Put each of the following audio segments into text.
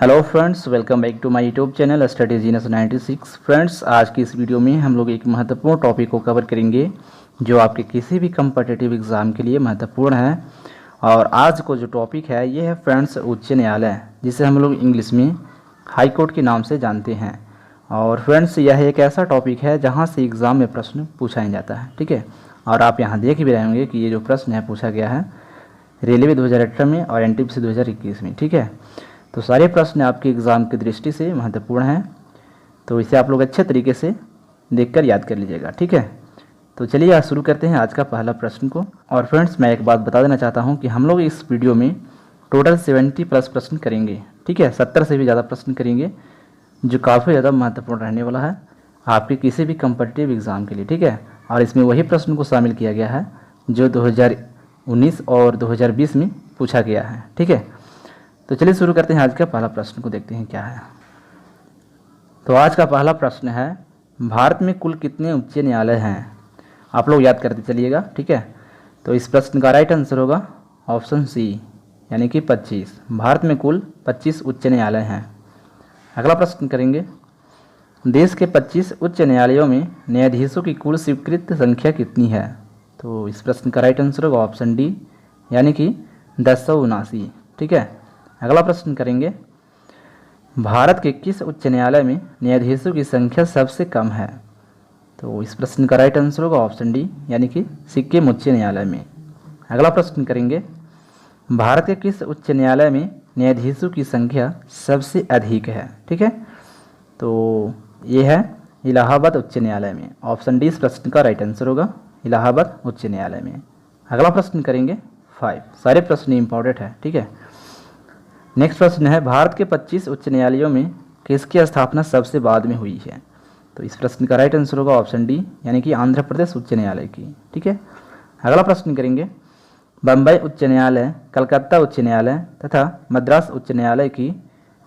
Hello friends, welcome back to my YouTube channel study genius 96। Friends, आज की इस video में हम लोग एक महत्वपूर्ण टॉपिक को कवर करेंगे जो आपके किसी भी कम्पिटिटिव एग्ज़ाम के लिए महत्वपूर्ण है। और आज को जो टॉपिक है ये है फ्रेंड्स उच्च न्यायालय, जिसे हम लोग इंग्लिश में हाई कोर्ट के नाम से जानते हैं। और फ्रेंड्स, यह एक ऐसा टॉपिक है जहाँ से एग्ज़ाम में प्रश्न पूछा जाता है, ठीक है। और आप यहाँ देख भी रहे होंगे कि ये जो प्रश्न है पूछा गया है रेलवे 2018 में और एनटीपीसी 2021 में, ठीक है। तो सारे प्रश्न आपके एग्ज़ाम की दृष्टि से महत्वपूर्ण हैं, तो इसे आप लोग अच्छे तरीके से देखकर याद कर लीजिएगा, ठीक है। तो चलिए आज शुरू करते हैं आज का पहला प्रश्न को। और फ्रेंड्स, मैं एक बात बता देना चाहता हूं कि हम लोग इस वीडियो में टोटल 70 प्लस प्रश्न करेंगे, ठीक है। 70 से भी ज़्यादा प्रश्न करेंगे, जो काफ़ी ज़्यादा महत्वपूर्ण रहने वाला है आपके किसी भी कम्पिटिटिव एग्ज़ाम के लिए, ठीक है। और इसमें वही प्रश्न को शामिल किया गया है जो 2019 और 2020 में पूछा गया है, ठीक है। तो चलिए शुरू करते हैं आज का पहला प्रश्न को, देखते हैं क्या है। तो आज का पहला प्रश्न है, भारत में कुल कितने उच्च न्यायालय हैं? आप लोग याद करते चलिएगा, ठीक है। तो इस प्रश्न का राइट आंसर होगा ऑप्शन सी, यानी कि 25। भारत में कुल 25 उच्च न्यायालय हैं। अगला प्रश्न करेंगे, देश के 25 उच्च न्यायालयों में न्यायाधीशों की कुल स्वीकृत संख्या कितनी है? तो इस प्रश्न का राइट आंसर होगा ऑप्शन डी, यानी कि 1079, ठीक है। अगला प्रश्न करेंगे, भारत के किस उच्च न्यायालय में न्यायाधीशों की संख्या सबसे कम है? तो इस प्रश्न का राइट आंसर होगा ऑप्शन डी, यानी कि सिक्किम उच्च न्यायालय में। अगला प्रश्न करेंगे, भारत के किस उच्च न्यायालय में न्यायाधीशों की संख्या सबसे अधिक है? ठीक है, तो ये है इलाहाबाद उच्च न्यायालय में। ऑप्शन डी इस प्रश्न का राइट आंसर होगा, इलाहाबाद उच्च न्यायालय में। अगला प्रश्न करेंगे 5, सारे प्रश्न इंपॉर्टेंट है, ठीक है। नेक्स्ट प्रश्न है, भारत के 25 उच्च न्यायालयों में किसकी स्थापना सबसे बाद में हुई है? तो इस प्रश्न का राइट आंसर होगा ऑप्शन डी, यानी कि आंध्र प्रदेश उच्च न्यायालय की, ठीक है। अगला प्रश्न करेंगे, बम्बई उच्च न्यायालय, कलकत्ता उच्च न्यायालय तथा मद्रास उच्च न्यायालय की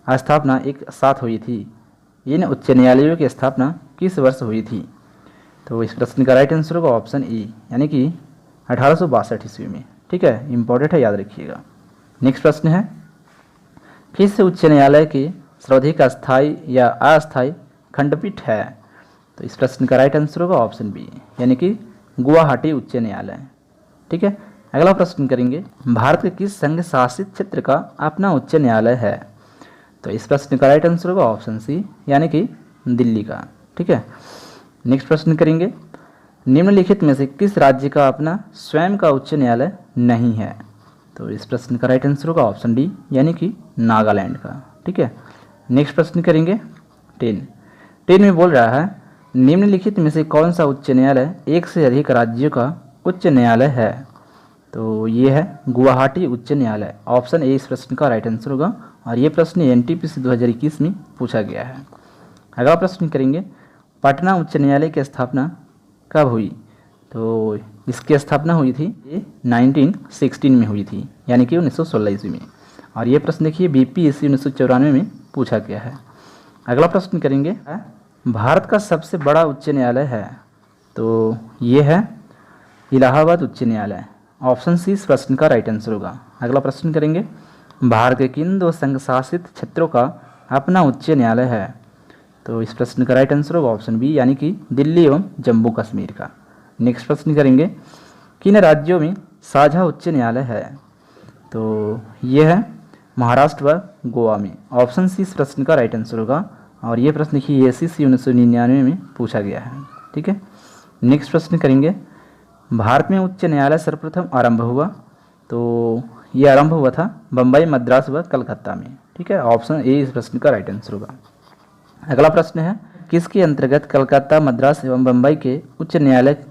स्थापना एक साथ हुई थी। इन उच्च न्यायालयों की स्थापना किस वर्ष हुई थी? तो इस प्रश्न का राइट आंसर होगा ऑप्शन ई, यानी कि 1862 ईस्वी में, ठीक है। इंपॉर्टेंट है, याद रखिएगा। नेक्स्ट प्रश्न है, किस उच्च न्यायालय की सर्वाधिक अस्थायी या अस्थायी खंडपीठ है? तो इस प्रश्न का राइट आंसर होगा ऑप्शन बी, यानी कि गुवाहाटी उच्च न्यायालय, ठीक है। अगला प्रश्न करेंगे, भारत के किस संघ शासित क्षेत्र का अपना उच्च न्यायालय है? तो इस प्रश्न का राइट आंसर होगा ऑप्शन सी, यानी कि दिल्ली का, ठीक है। नेक्स्ट प्रश्न करेंगे, निम्नलिखित में से किस राज्य का अपना स्वयं का उच्च न्यायालय नहीं है? तो इस प्रश्न का राइट आंसर होगा ऑप्शन डी, यानी कि नागालैंड का, ठीक है। नेक्स्ट प्रश्न करेंगे 10 में बोल रहा है, निम्नलिखित में से कौन सा उच्च न्यायालय एक से अधिक राज्यों का उच्च न्यायालय है? तो ये है गुवाहाटी उच्च न्यायालय। ऑप्शन ए इस प्रश्न का राइट आंसर होगा, और ये प्रश्न एनटीपीसी 2021 में पूछा गया है। अगला प्रश्न करेंगे, पटना उच्च न्यायालय की स्थापना कब हुई? तो इसकी स्थापना हुई थी ये 1916 में हुई थी, यानी कि 1916 ईस्वी में। और ये प्रश्न देखिए बीपीएससी 1994 में पूछा गया है। अगला प्रश्न करेंगे, भारत का सबसे बड़ा उच्च न्यायालय है? तो ये है इलाहाबाद उच्च न्यायालय। ऑप्शन सी इस प्रश्न का राइट आंसर होगा। अगला प्रश्न करेंगे, भारत के किन 2 संघ शासित क्षेत्रों का अपना उच्च न्यायालय है? तो इस प्रश्न का राइट आंसर होगा ऑप्शन बी, यानी कि दिल्ली एवं जम्मू कश्मीर का। नेक्स्ट प्रश्न करेंगे, किन राज्यों में साझा उच्च न्यायालय है? तो ये है महाराष्ट्र व गोवा में। ऑप्शन सी इस प्रश्न का राइट आंसर होगा, और ये प्रश्न देखिए एसीसी 1999 में पूछा गया है, ठीक है। नेक्स्ट प्रश्न करेंगे, भारत में उच्च न्यायालय सर्वप्रथम आरंभ हुआ? तो ये आरंभ हुआ था बम्बई, मद्रास व कलकत्ता में, ठीक है। ऑप्शन ए इस प्रश्न का राइट आंसर होगा। अगला प्रश्न है, किसके अंतर्गत कलकत्ता, मद्रास एवं बम्बई के उच्च न्यायालय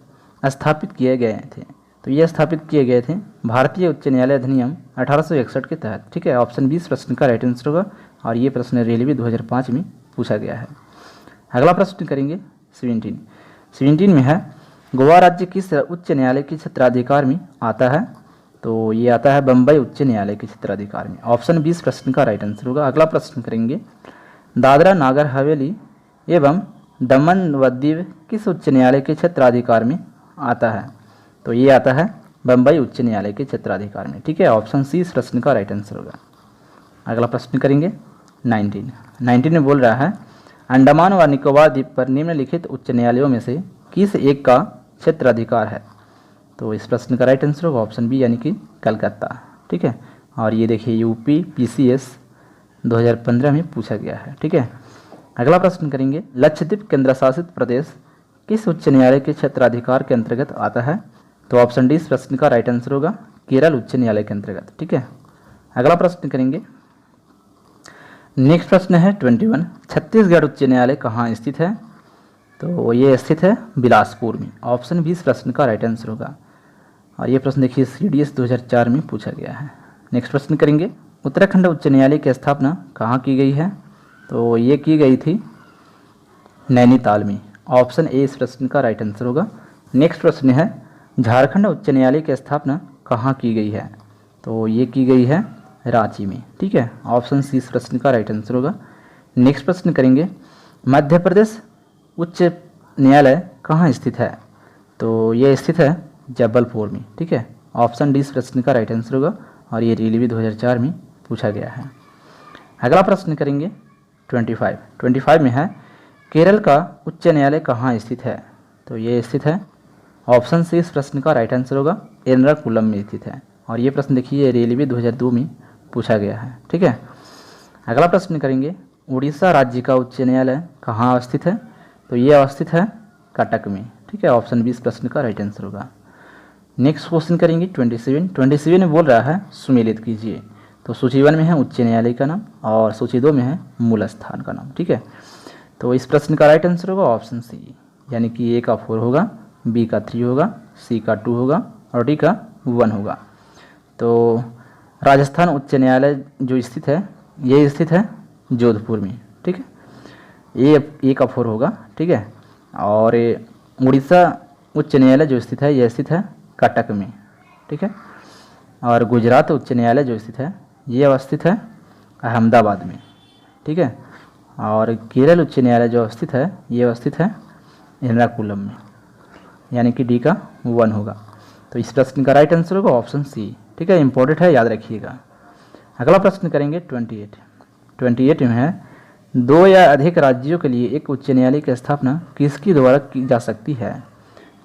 स्थापित किए गए थे? तो ये स्थापित किए गए थे भारतीय उच्च न्यायालय अधिनियम 1861 के तहत, ठीक है। ऑप्शन 20 प्रश्न का राइट आंसर होगा, और ये प्रश्न रेलवे 2005 में पूछा गया है। अगला प्रश्न करेंगे 17 में है, गोवा राज्य किस उच्च न्यायालय के क्षेत्राधिकार में आता है? तो ये आता है बम्बई उच्च न्यायालय के क्षेत्राधिकार में। ऑप्शन 20 प्रश्न का राइट आंसर होगा। अगला प्रश्न करेंगे, दादरा नागर हवेली एवं दमन व दीव किस उच्च न्यायालय के क्षेत्राधिकार में आता है? तो ये आता है बम्बई उच्च न्यायालय के क्षेत्राधिकार में, ठीक है। ऑप्शन सी इस प्रश्न का राइट आंसर होगा। अगला प्रश्न करेंगे 19 में बोल रहा है अंडमान व निकोबार द्वीप पर निम्नलिखित उच्च न्यायालयों में से किस एक का क्षेत्राधिकार है। तो इस प्रश्न का राइट आंसर होगा ऑप्शन बी यानी कि कलकत्ता। ठीक है, और ये देखिए यूपी पीसीएस 2015 में पूछा गया है। ठीक है, अगला प्रश्न करेंगे लक्षद्वीप केंद्र शासित प्रदेश किस उच्च न्यायालय के क्षेत्राधिकार के अंतर्गत आता है। तो ऑप्शन डी इस प्रश्न का राइट आंसर होगा केरल उच्च न्यायालय के अंतर्गत। ठीक है, अगला प्रश्न करेंगे नेक्स्ट प्रश्न है 21 छत्तीसगढ़ उच्च न्यायालय कहाँ स्थित है। तो ये स्थित है बिलासपुर में। ऑप्शन बी इस प्रश्न का राइट आंसर होगा। और ये प्रश्न देखिए CDS 2004 में पूछा गया है। नेक्स्ट प्रश्न करेंगे उत्तराखंड उच्च न्यायालय की स्थापना कहाँ की गई है। तो ये की गई थी नैनीताल में। ऑप्शन ए इस प्रश्न का राइट आंसर होगा। नेक्स्ट प्रश्न है झारखंड उच्च न्यायालय की स्थापना कहाँ की गई है। तो ये की गई है रांची में। ठीक है, ऑप्शन सी इस प्रश्न का राइट आंसर होगा। नेक्स्ट प्रश्न करेंगे मध्य प्रदेश उच्च न्यायालय कहाँ स्थित है। तो ये स्थित है जबलपुर में। ठीक है, ऑप्शन डी इस प्रश्न का राइट आंसर होगा। और ये रेलवे 2004 में पूछा गया है। अगला प्रश्न करेंगे 25 में है केरल का उच्च न्यायालय कहाँ स्थित है। तो ये स्थित है ऑप्शन सी इस प्रश्न का राइट आंसर होगा एर्नाकुलम में स्थित है। और ये प्रश्न देखिए रेलवे 2002 में पूछा गया है। ठीक है, अगला प्रश्न करेंगे उड़ीसा राज्य का उच्च न्यायालय कहाँ अवस्थित है। तो ये अवस्थित है कटक में। ठीक है, ऑप्शन बी इस प्रश्न का राइट आंसर होगा। नेक्स्ट क्वेश्चन करेंगे 27 में बोल रहा है सुमेलित कीजिए। तो सूची 1 में है उच्च न्यायालय का नाम और सूची 2 में है मूल स्थान का नाम। ठीक है, तो इस प्रश्न का राइट आंसर होगा ऑप्शन सी यानी कि ए का 4 होगा, बी का 3 होगा, सी का 2 होगा और डी का 1 होगा। तो राजस्थान उच्च न्यायालय जो स्थित है ये स्थित है जोधपुर में। ठीक है, ए का 4 होगा। ठीक है, और उड़ीसा उच्च न्यायालय जो स्थित है यह स्थित है कटक में। ठीक है, और गुजरात उच्च न्यायालय जो स्थित है ये अवस्थित है अहमदाबाद में। ठीक है, और केरल उच्च न्यायालय जो अवस्थित है ये अवस्थित है एर्नाकुलम में यानी कि डी का 1 होगा। तो इस प्रश्न का राइट आंसर होगा ऑप्शन सी। ठीक है, इंपॉर्टेंट है, याद रखिएगा। अगला प्रश्न करेंगे 28 में है 2 या अधिक राज्यों के लिए एक उच्च न्यायालय की स्थापना किसके द्वारा की जा सकती है।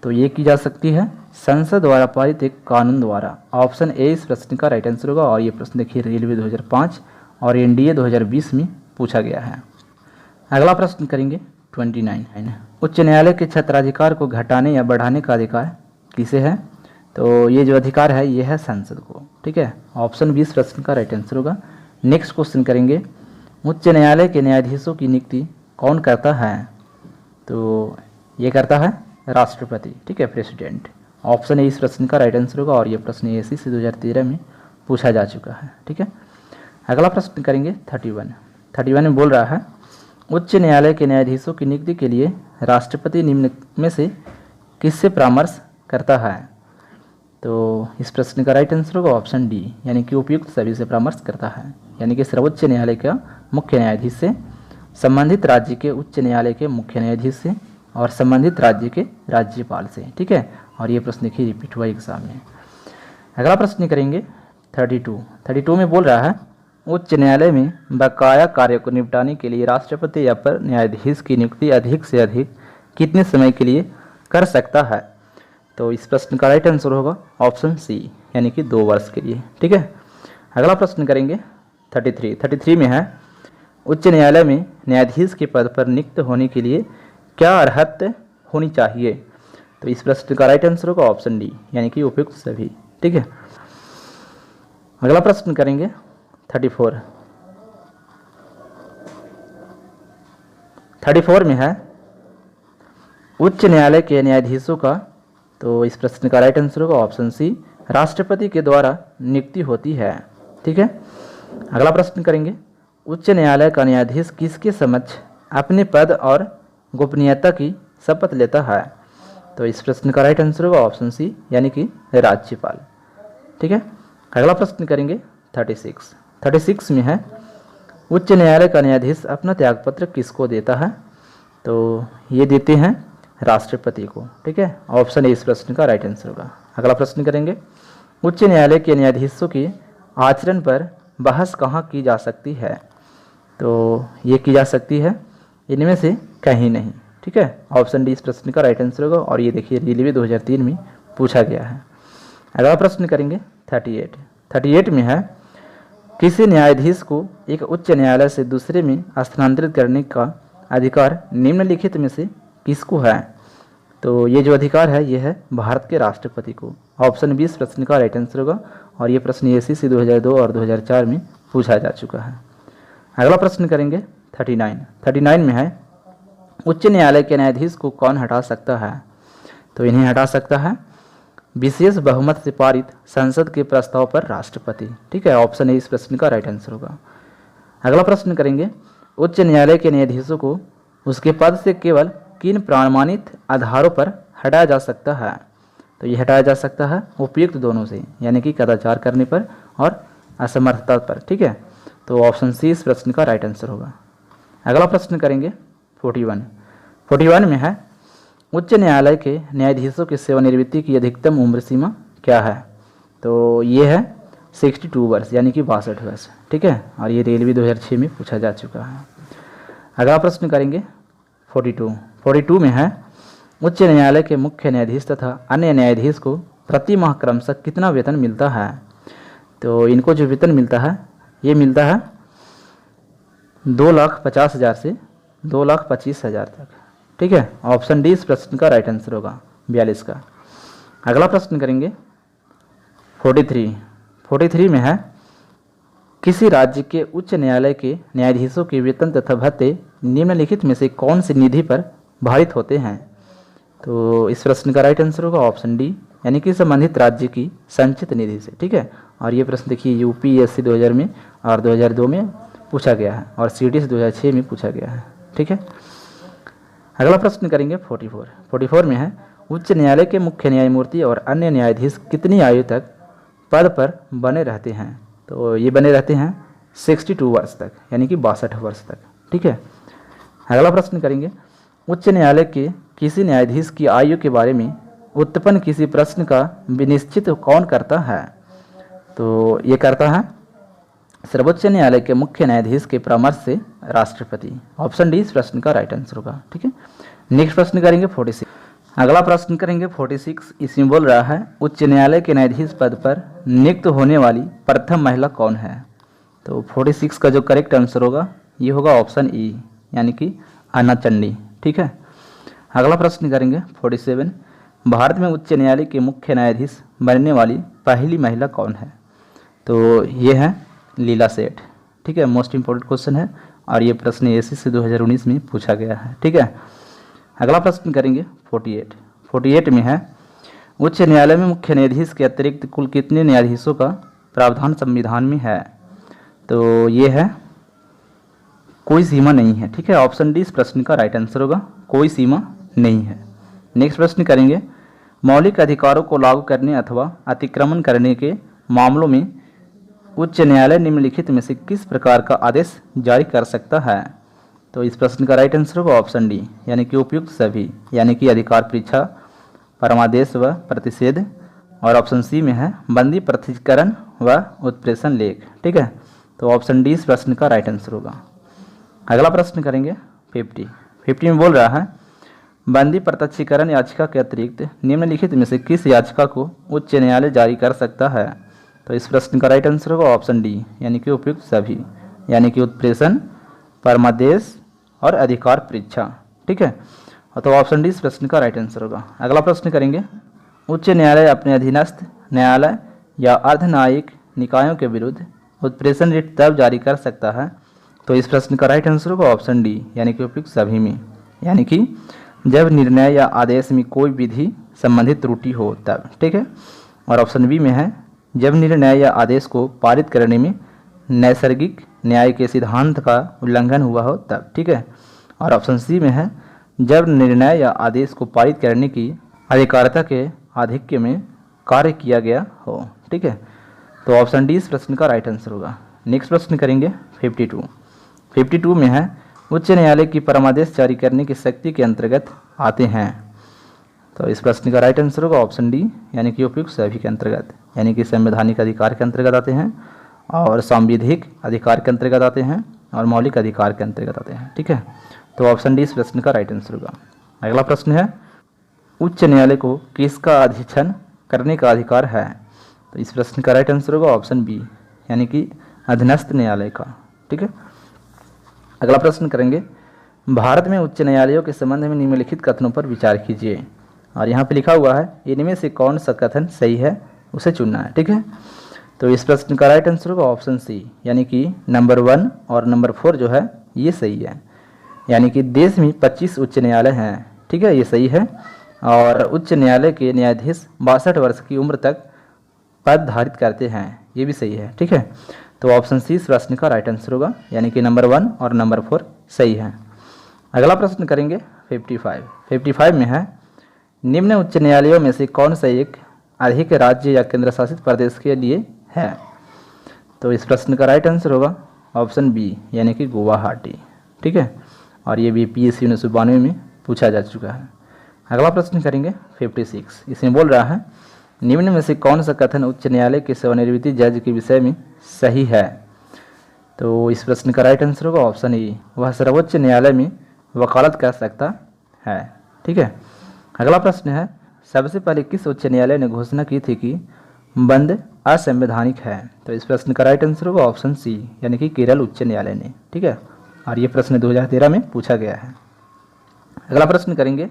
तो ये की जा सकती है संसद द्वारा पारित एक कानून द्वारा। ऑप्शन ए इस प्रश्न का राइट आंसर होगा। और ये प्रश्न देखिए रेलवे 2005 और एनडीए 2020 में पूछा गया है। अगला प्रश्न करेंगे 29 उच्च न्यायालय के क्षेत्राधिकार को घटाने या बढ़ाने का अधिकार किसे है। तो ये जो अधिकार है ये है संसद को। ठीक है, ऑप्शन बी इस प्रश्न का राइट आंसर होगा। नेक्स्ट क्वेश्चन करेंगे उच्च न्यायालय के न्यायाधीशों की नियुक्ति कौन करता है। तो ये करता है राष्ट्रपति। ठीक है, प्रेसिडेंट। ऑप्शन ए इस प्रश्न का राइट आंसर होगा। और ये प्रश्न ASC 2013 में पूछा जा चुका है। ठीक है, अगला प्रश्न करेंगे 31 में बोल रहा है उच्च न्यायालय के न्यायाधीशों की नियुक्ति के लिए राष्ट्रपति निम्न में से किससे परामर्श करता है। तो इस प्रश्न का राइट आंसर होगा ऑप्शन डी यानी कि उपयुक्त सभी से परामर्श करता है यानी कि सर्वोच्च न्यायालय का मुख्य न्यायाधीश से, संबंधित राज्य के उच्च न्यायालय के मुख्य न्यायाधीश से और संबंधित राज्य के राज्यपाल से। ठीक है, और ये प्रश्न देखिए रिपीट हुआ एग्जाम में। अगला प्रश्न करेंगे 32 में बोल रहा है उच्च न्यायालय में बकाया कार्य को निपटाने के लिए राष्ट्रपति या पर न्यायाधीश की नियुक्ति अधिक से अधिक कितने समय के लिए कर सकता है। तो इस प्रश्न का राइट आंसर होगा ऑप्शन सी यानी कि 2 वर्ष के लिए। ठीक है, अगला प्रश्न करेंगे 33 में है उच्च न्यायालय में न्यायाधीश के पद पर नियुक्त होने के लिए क्या अर्हता होनी चाहिए। तो इस प्रश्न का राइट आंसर होगा ऑप्शन डी यानी कि उपयुक्त सभी। ठीक है, अगला प्रश्न करेंगे 34 में है उच्च न्यायालय के न्यायाधीशों का। तो इस प्रश्न का राइट आंसर होगा ऑप्शन सी राष्ट्रपति के द्वारा नियुक्ति होती है। ठीक है, अगला प्रश्न करेंगे उच्च न्यायालय का न्यायाधीश किसके समक्ष अपने पद और गोपनीयता की शपथ लेता है। तो इस प्रश्न का राइट आंसर होगा ऑप्शन सी यानी कि राज्यपाल। ठीक है, अगला प्रश्न करेंगे 36 में है उच्च न्यायालय का न्यायाधीश अपना त्यागपत्र किसको देता है। तो ये देते हैं राष्ट्रपति को। ठीक है, ऑप्शन ए इस प्रश्न का राइट आंसर होगा। अगला प्रश्न करेंगे उच्च न्यायालय के न्यायाधीशों के आचरण पर बहस कहाँ की जा सकती है। तो ये की जा सकती है, इनमें से कहीं नहीं। ठीक है, ऑप्शन डी इस प्रश्न का राइट आंसर होगा। और ये देखिए रेलवे 2003 में पूछा गया है। अगला प्रश्न करेंगे 38 में है, किसी न्यायाधीश को एक उच्च न्यायालय से दूसरे में स्थानांतरित करने का अधिकार निम्नलिखित में से किसको है? तो ये जो अधिकार है ये है भारत के राष्ट्रपति को। ऑप्शन बी इस प्रश्न का राइट आंसर होगा। और ये प्रश्न एसीसी 2002 और 2004 में पूछा जा चुका है। अगला प्रश्न करेंगे 39 में है, उच्च न्यायालय के न्यायाधीश को कौन हटा सकता है? तो इन्हें हटा सकता है विशेष बहुमत से पारित संसद के प्रस्ताव पर राष्ट्रपति। ठीक है, ऑप्शन ए इस प्रश्न का राइट आंसर होगा। अगला प्रश्न करेंगे, उच्च न्यायालय के न्यायाधीशों को उसके पद से केवल किन प्रमाणित आधारों पर हटाया जा सकता है? तो ये हटाया जा सकता है उपयुक्त दोनों से, यानी कि कदाचार करने पर और असमर्थता पर। ठीक है, तो ऑप्शन सी इस प्रश्न का राइट आंसर होगा। अगला प्रश्न करेंगे 41 में है, उच्च न्यायालय के न्यायाधीशों की सेवानिवृत्ति की अधिकतम उम्र सीमा क्या है? तो ये है 62 वर्ष, यानी कि 62 वर्ष। ठीक है, और ये रेलवे 2006 में पूछा जा चुका है। अगला प्रश्न करेंगे 42 में है, उच्च न्यायालय के मुख्य न्यायाधीश तथा अन्य न्यायाधीश को प्रति माह क्रमशः कितना वेतन मिलता है? तो इनको जो वेतन मिलता है ये मिलता है 2,50,000 से 2,25,000 तक। ठीक है, ऑप्शन डी इस प्रश्न का राइट आंसर होगा 42 का। अगला प्रश्न करेंगे 43 में है, किसी राज्य के उच्च न्यायालय के न्यायाधीशों के वेतन तथा भत्ते निम्नलिखित में से कौन सी निधि पर भारित होते हैं? तो इस प्रश्न का राइट आंसर होगा ऑप्शन डी, यानी कि संबंधित राज्य की संचित निधि से। ठीक है, और ये प्रश्न देखिए यूपीएससी 2000 में और 2002 में पूछा गया है और सीडीएस 2006 में पूछा गया है। ठीक है, अगला प्रश्न करेंगे 44 में है, उच्च न्यायालय के मुख्य न्यायमूर्ति और अन्य न्यायाधीश कितनी आयु तक पद पर बने रहते हैं? तो ये बने रहते हैं 62 वर्ष तक, यानी कि 62 वर्ष तक। ठीक है, अगला प्रश्न करेंगे, उच्च न्यायालय के किसी न्यायाधीश की आयु के बारे में उत्पन्न किसी प्रश्न का विनिश्चित कौन करता है? तो ये करता है सर्वोच्च न्यायालय के मुख्य न्यायाधीश के परामर्श से राष्ट्रपति। ऑप्शन डी इस प्रश्न का राइट आंसर होगा। ठीक है, नेक्स्ट प्रश्न करेंगे 46। अगला प्रश्न करेंगे 46, इसमें बोल रहा है, उच्च न्यायालय के न्यायाधीश पद पर नियुक्त होने वाली प्रथम महिला कौन है? तो 46 का जो करेक्ट आंसर होगा ये होगा ऑप्शन ई, यानी कि अन्ना चंडी। ठीक है, अगला प्रश्न करेंगे 47, भारत में उच्च न्यायालय के मुख्य न्यायाधीश बनने वाली पहली महिला कौन है? तो ये है लीला सेठ। ठीक है, मोस्ट इंपॉर्टेंट क्वेश्चन है और ये प्रश्न एसीसी 2019 में पूछा गया है। ठीक है, अगला प्रश्न करेंगे 48 में है, उच्च न्यायालय में मुख्य न्यायाधीश के अतिरिक्त कुल कितने न्यायाधीशों का प्रावधान संविधान में है? तो ये है कोई सीमा नहीं है। ठीक है, ऑप्शन डी इस प्रश्न का राइट आंसर होगा, कोई सीमा नहीं है। नेक्स्ट प्रश्न करेंगे, मौलिक अधिकारों को लागू करने अथवा अतिक्रमण करने के मामलों में उच्च न्यायालय निम्नलिखित में से किस प्रकार का आदेश जारी कर सकता है? तो इस प्रश्न का राइट आंसर होगा ऑप्शन डी, यानी कि उपयुक्त सभी, यानी कि अधिकार परीक्षा, परमादेश व प्रतिषेध। और ऑप्शन सी में है बंदी प्रथितकरण व उत्प्रेषण लेख। ठीक है, तो ऑप्शन डी इस प्रश्न का राइट आंसर होगा। अगला प्रश्न करेंगे 50 में बोल रहा है, बंदी प्रत्यक्षीकरण याचिका के अतिरिक्त निम्नलिखित में से किस याचिका को उच्च न्यायालय जारी कर सकता है? तो इस प्रश्न का राइट आंसर होगा ऑप्शन डी, यानी कि उपयुक्त सभी, यानी कि उत्प्रेषण, परमादेश और अधिकार परीक्षा। ठीक है, तो ऑप्शन डी इस प्रश्न का राइट आंसर होगा। अगला प्रश्न करेंगे, उच्च न्यायालय अपने अधीनस्थ न्यायालय या अर्धन्यायिक निकायों के विरुद्ध उत्प्रेषण रिट तब जारी कर सकता है? तो इस प्रश्न का राइट आंसर होगा ऑप्शन डी, यानी कि उपयुक्त सभी में, यानी कि जब निर्णय या आदेश में कोई विधि संबंधित त्रुटि हो तब। ठीक है, और ऑप्शन बी में है जब निर्णय या आदेश को पारित करने में नैसर्गिक न्याय के सिद्धांत का उल्लंघन हुआ हो तब। ठीक है, और ऑप्शन सी में है जब निर्णय या आदेश को पारित करने की अधिकारिता के आधिक्य में कार्य किया गया हो। ठीक है, तो ऑप्शन डी इस प्रश्न का राइट आंसर होगा। नेक्स्ट प्रश्न करेंगे 52 में है, उच्च न्यायालय की परमादेश जारी करने की शक्ति के अंतर्गत आते हैं? तो इस प्रश्न का राइट आंसर होगा ऑप्शन डी, यानी कि उपयुक्त सभी के अंतर्गत, यानी कि संवैधानिक अधिकार के अंतर्गत आते हैं और सांविधिक अधिकार के अंतर्गत आते हैं और मौलिक अधिकार के अंतर्गत आते हैं। ठीक है, तो ऑप्शन डी इस प्रश्न का राइट आंसर होगा। अगला प्रश्न है, उच्च न्यायालय को किसका अधीक्षण करने का अधिकार है? तो इस प्रश्न का राइट आंसर होगा ऑप्शन बी, यानी कि अधीनस्थ न्यायालय का। ठीक है, अगला प्रश्न करेंगे, भारत में उच्च न्यायालयों के संबंध में निम्नलिखित कथनों पर विचार कीजिए। और यहाँ पे लिखा हुआ है, इनमें से कौन सा कथन सही है उसे चुनना है। ठीक है, तो इस प्रश्न का राइट आंसर होगा ऑप्शन सी, यानी कि नंबर 1 और नंबर 4 जो है ये सही है। यानी कि देश में 25 उच्च न्यायालय हैं। ठीक है, ये सही है। और उच्च न्यायालय के न्यायाधीश 62 वर्ष की उम्र तक पद धारित करते हैं, ये भी सही है। ठीक है, तो ऑप्शन सी इस प्रश्न का राइट आंसर होगा, यानी कि नंबर 1 और नंबर 4 सही है। अगला प्रश्न करेंगे 55 में है, निम्न उच्च न्यायालयों में से कौन सा एक अधिक राज्य या केंद्र शासित प्रदेश के लिए है? तो इस प्रश्न का राइट आंसर होगा ऑप्शन बी, यानी कि गुवाहाटी। ठीक है, और ये भी PSC 1992 में पूछा जा चुका है। अगला प्रश्न करेंगे 56, इसमें बोल रहा है, निम्न में से कौन सा कथन उच्च न्यायालय के सेवानिवृत्ति जज के विषय में सही है? तो इस प्रश्न का राइट आंसर होगा ऑप्शन ए, वह सर्वोच्च न्यायालय में वकालत कर सकता है। ठीक है, अगला प्रश्न है, सबसे पहले किस उच्च न्यायालय ने घोषणा की थी कि बंद असंवैधानिक है? तो इस प्रश्न का राइट आंसर होगा ऑप्शन सी, यानी कि केरल उच्च न्यायालय ने। ठीक है, और ये प्रश्न 2013 में पूछा गया है। अगला प्रश्न करेंगे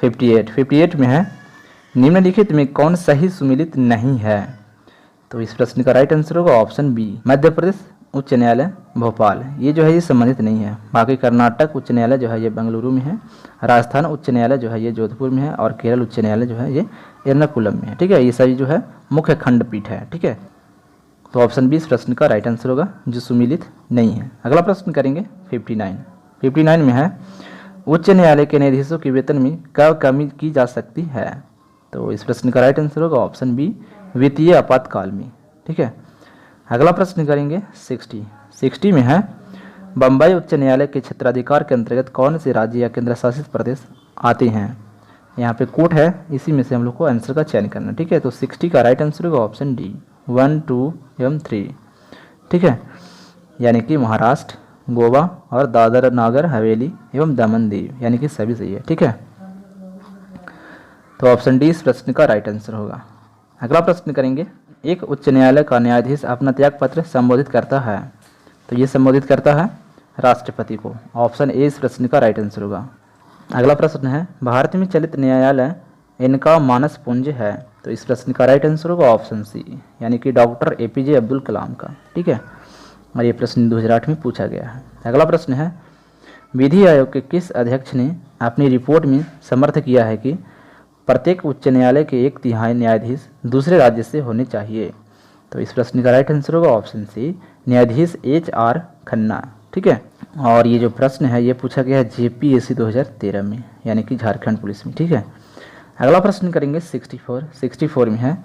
58 में है, निम्नलिखित में कौन सही सुमेलित नहीं है? तो इस प्रश्न का राइट आंसर होगा ऑप्शन बी, मध्य प्रदेश उच्च न्यायालय भोपाल। ये जो है ये संबंधित नहीं है। बाकी कर्नाटक उच्च न्यायालय जो है ये बेंगलुरु में है, राजस्थान उच्च न्यायालय जो है ये जोधपुर में है, और केरल उच्च न्यायालय जो है ये एर्नाकुलम में है। ठीक है, ये सभी जो है मुख्य खंडपीठ है। ठीक है, तो ऑप्शन बी इस प्रश्न का राइट आंसर होगा, जो सुमेलित नहीं है। अगला प्रश्न करेंगे 59 में है, उच्च न्यायालय के न्यायाधीशों के वेतन में कब कमी की जा सकती है? तो इस प्रश्न का राइट आंसर होगा ऑप्शन बी, वित्तीय आपातकाल में। ठीक है, अगला प्रश्न करेंगे 60 में है, बम्बई उच्च न्यायालय के क्षेत्राधिकार के अंतर्गत कौन से राज्य या केंद्र शासित प्रदेश आते हैं? यहाँ पे कोट है, इसी में से हम लोग को आंसर का चयन करना है। ठीक है, तो 60 का राइट आंसर होगा ऑप्शन डी, 1, 2 एवं 3। ठीक है, यानी कि महाराष्ट्र, गोवा और दादर नागर हवेली एवं दमन दीव, यानी कि सभी सही है। ठीक है, तो ऑप्शन डी इस प्रश्न का राइट आंसर होगा। अगला प्रश्न करेंगे, एक उच्च न्यायालय का न्यायाधीश अपना त्याग पत्र संबोधित करता है? तो ये संबोधित करता है राष्ट्रपति को। ऑप्शन ए इस प्रश्न का राइट आंसर होगा। अगला प्रश्न है, भारत में चलित न्यायालय इनका मानस पुंज है? तो इस प्रश्न का राइट आंसर होगा ऑप्शन सी, यानी कि डॉक्टर APJ अब्दुल कलाम का। ठीक है, और ये प्रश्न 2008 में पूछा गया है। अगला प्रश्न है, विधि आयोग के किस अध्यक्ष ने अपनी रिपोर्ट में समर्थ किया है कि प्रत्येक उच्च न्यायालय के 1/3 न्यायाधीश दूसरे राज्य से होने चाहिए? तो इस प्रश्न का राइट आंसर होगा ऑप्शन सी, न्यायाधीश HR खन्ना। ठीक है, और ये जो प्रश्न है ये पूछा गया है JPSC 2013 में, यानी कि झारखंड पुलिस में। ठीक है, अगला प्रश्न करेंगे 64 में है,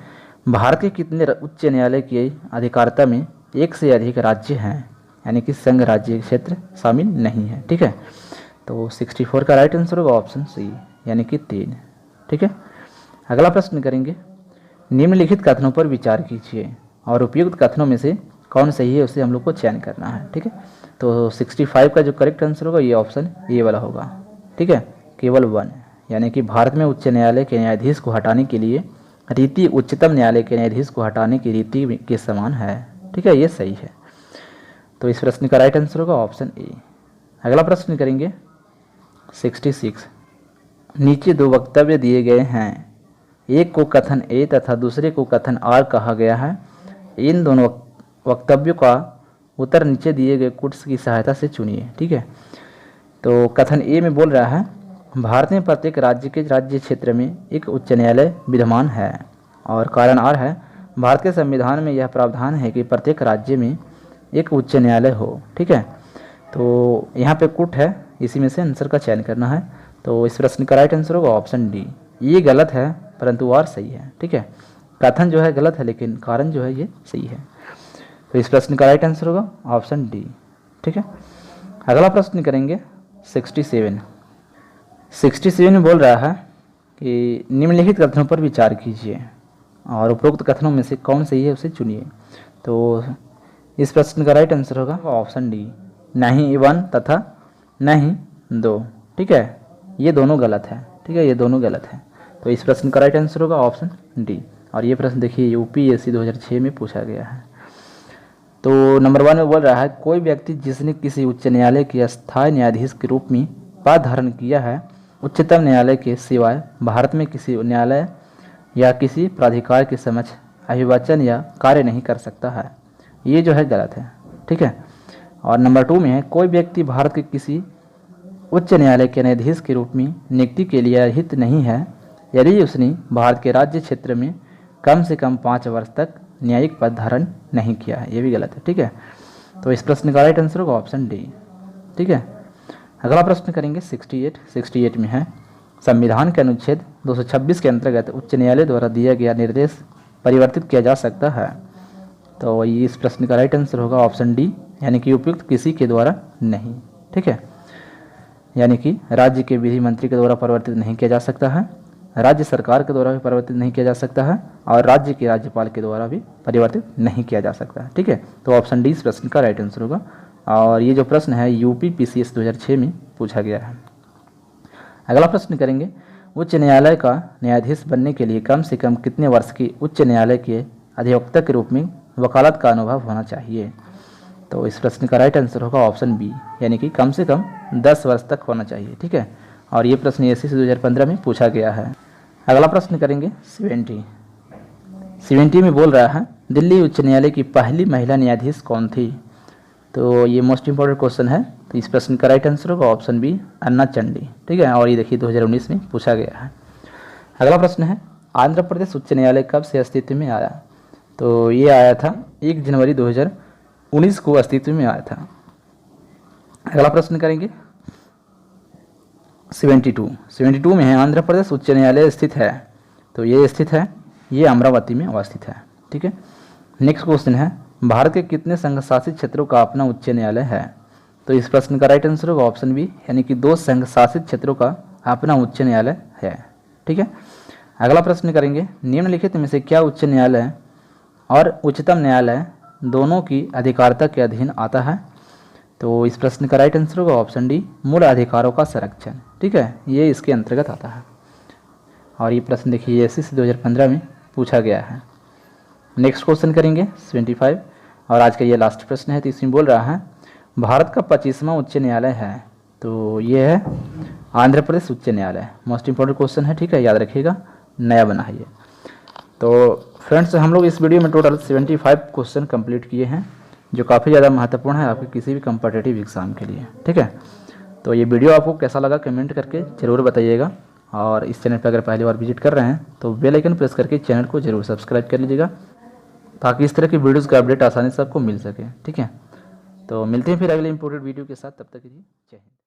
भारत के कितने उच्च न्यायालय की अधिकारिता में एक से अधिक राज्य हैं? यानी कि संघ राज्य क्षेत्र शामिल नहीं है। ठीक है, तो 64 का राइट आंसर होगा ऑप्शन सी, यानी कि 3। ठीक है, अगला प्रश्न करेंगे, निम्नलिखित कथनों पर विचार कीजिए और उपयुक्त कथनों में से कौन सही है उसे हम लोग को चयन करना है। ठीक है, तो 65 का जो करेक्ट आंसर होगा ये ऑप्शन ए वाला होगा। ठीक है, केवल 1, यानी कि भारत में उच्च न्यायालय के न्यायाधीश को हटाने के लिए रीति उच्चतम न्यायालय के न्यायाधीश को हटाने की रीति के समान है। ठीक है, ये सही है। तो इस प्रश्न का राइट आंसर होगा ऑप्शन ए। अगला प्रश्न करेंगे 66, नीचे 2 वक्तव्य दिए गए हैं, एक को कथन ए तथा दूसरे को कथन आर कहा गया है। इन दोनों वक्तव्यों का उत्तर नीचे दिए गए कोट्स की सहायता से चुनिए। ठीक है, तो कथन ए में बोल रहा है, भारत में प्रत्येक राज्य के राज्य क्षेत्र में एक उच्च न्यायालय विद्यमान है। और कारण आर है, भारत के संविधान में यह प्रावधान है कि प्रत्येक राज्य में एक उच्च न्यायालय हो। ठीक है, तो यहाँ पे कुट है, इसी में से आंसर का चयन करना है। तो इस प्रश्न का राइट आंसर होगा ऑप्शन डी। ये गलत है परंतु आर सही है। ठीक है, कथन जो है गलत है लेकिन कारण जो है ये सही है। तो इस प्रश्न का राइट आंसर होगा ऑप्शन डी। ठीक है, अगला प्रश्न करेंगे 67 में बोल रहा है कि निम्नलिखित कथनों पर विचार कीजिए और उपरोक्त कथनों में से कौन सही है उसे चुनिए। तो इस प्रश्न का राइट आंसर होगा ऑप्शन डी, नहीं 1 तथा नहीं 2। ठीक है, ये दोनों गलत है। ठीक है, ये दोनों गलत है। तो इस प्रश्न का राइट आंसर होगा ऑप्शन डी। और ये प्रश्न देखिए यूपीएससी 2006 में पूछा गया है। तो नंबर 1 में बोल रहा है कोई व्यक्ति जिसने किसी उच्च न्यायालय के अस्थायी न्यायाधीश के रूप में पद धारण किया है, उच्चतम न्यायालय के सिवाय भारत में किसी न्यायालय या किसी प्राधिकार के समक्ष अभिवाचन या कार्य नहीं कर सकता है। ये जो है गलत है। ठीक है, और नंबर 2 में है कोई व्यक्ति भारत के किसी उच्च न्यायालय के न्यायाधीश के रूप में नियुक्ति के लिए अर्हित नहीं है यदि उसने भारत के राज्य क्षेत्र में कम से कम 5 वर्ष तक न्यायिक पद धारण नहीं किया है। ये भी गलत है। ठीक है, तो इस प्रश्न का राइट आंसर होगा ऑप्शन डी। ठीक है, अगला प्रश्न करेंगे 68 में है संविधान के अनुच्छेद 226 के अंतर्गत उच्च न्यायालय द्वारा दिया गया निर्देश परिवर्तित किया जा सकता है। तो इस प्रश्न का राइट आंसर होगा ऑप्शन डी, यानी कि उपयुक्त किसी के द्वारा नहीं। ठीक है, यानी कि राज्य के विधि मंत्री के द्वारा परिवर्तित नहीं किया जा सकता है, राज्य सरकार के द्वारा भी परिवर्तित नहीं किया जा सकता है, और राज्य के राज्यपाल के द्वारा भी परिवर्तित नहीं किया जा सकता है। ठीक है, तो ऑप्शन डी इस प्रश्न का राइट आंसर होगा। और ये जो प्रश्न है यूपी पीसीएस 2006 में पूछा गया है। अगला प्रश्न करेंगे उच्च न्यायालय का न्यायाधीश बनने के लिए कम से कम कितने वर्ष की उच्च न्यायालय के अधिवक्ता के रूप में वकालत का अनुभव होना चाहिए। तो इस प्रश्न का राइट आंसर होगा ऑप्शन बी, यानी कि कम से कम 10 वर्ष तक होना चाहिए। ठीक है, और ये प्रश्न एसएससी 2015 में पूछा गया है। अगला प्रश्न करेंगे 70 में बोल रहा है दिल्ली उच्च न्यायालय की पहली महिला न्यायाधीश कौन थी। तो ये मोस्ट इंपॉर्टेंट क्वेश्चन है। तो इस प्रश्न का राइट आंसर होगा ऑप्शन बी, अन्ना चंडी। ठीक है, और ये देखिए 2019 में पूछा गया है। अगला प्रश्न है आंध्र प्रदेश उच्च न्यायालय कब से अस्तित्व में आया। तो ये आया था 1 जनवरी 2019 को अस्तित्व में आया था। अगला प्रश्न करेंगे 72 में है आंध्र प्रदेश उच्च न्यायालय स्थित है। तो ये स्थित है, ये अमरावती में अवस्थित है। ठीक है, नेक्स्ट क्वेश्चन है भारत के कितने संघ शासित क्षेत्रों का अपना उच्च न्यायालय है। तो इस प्रश्न का राइट आंसर होगा ऑप्शन बी, यानी कि 2 संघ शासित क्षेत्रों का अपना उच्च न्यायालय है। ठीक है, अगला प्रश्न करेंगे निम्नलिखित में से क्या उच्च न्यायालय और उच्चतम न्यायालय दोनों की अधिकारिता के अधीन आता है। तो इस प्रश्न का राइट आंसर होगा ऑप्शन डी, मूल अधिकारों का संरक्षण। ठीक है, ये इसके अंतर्गत आता है। और ये प्रश्न देखिए एसएससी 2015 में पूछा गया है। नेक्स्ट क्वेश्चन करेंगे 75, और आज का ये लास्ट प्रश्न है। तो इसमें बोल रहा है भारत का 25वां उच्च न्यायालय है। तो ये है आंध्र प्रदेश उच्च न्यायालय। मोस्ट इंपॉर्टेंट क्वेश्चन है। ठीक है, याद रखिएगा, नया बना है ये। तो फ्रेंड्स हम लोग इस वीडियो में टोटल 75 क्वेश्चन कंप्लीट किए हैं, जो काफ़ी ज़्यादा महत्वपूर्ण है आपके किसी भी कम्पिटिटिव एग्जाम के लिए। ठीक है, तो ये वीडियो आपको कैसा लगा कमेंट करके ज़रूर बताइएगा। और इस चैनल पर अगर पहली बार विजिट कर रहे हैं तो बेल आइकन प्रेस करके चैनल को जरूर सब्सक्राइब कर लीजिएगा, ताकि इस तरह की वीडियोज़ का अपडेट आसानी से आपको मिल सके। ठीक है, तो मिलते हैं फिर अगले इंपॉर्टेंट वीडियो के साथ। तब तक के लिए जय हिंद।